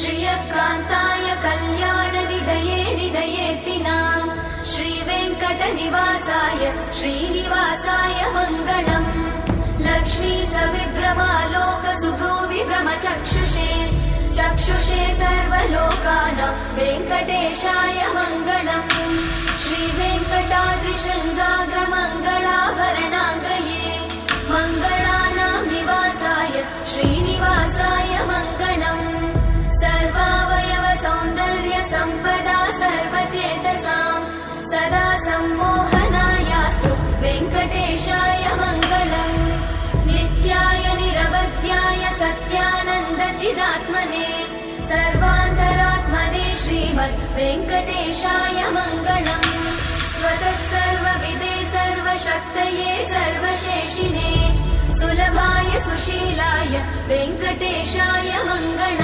श्रियकान्ताय कल्याणनिधये निधयेतिनाम् श्रीवेङ्कटनिवासाय श्रीनिवासाय मङ्गलम् लक्ष्मी सविभ्रमालोकसुभ्रूविभ्रमचक्षुषे चक्षुषे सर्वलोकानां वेङ्कटेशाय मङ्गलम् श्रीवेङ्कटाद्रिशृङ्गाग्रमङ्गलाभरणाग्रये मङ्गलानां निवासाय श्रीनिवासाय मङ्गलम् सर्वावयव सौन्दर्य सम्पदा सर्वचेतसां सदा सम्मोहनायास्तु वेङ्कटेशाय मङ्गलम् नित्याय निरवध्याय सत्यानन्दचिदात्मने सर्वान्तरात्मने श्रीमद् वेङ्कटेशाय मङ्गलम् स्वतः सर्वविदे सर्वशक्तये सर्वशेषिने सुलभाय सुशीलाय वेङ्कटेशाय मङ्गलम्।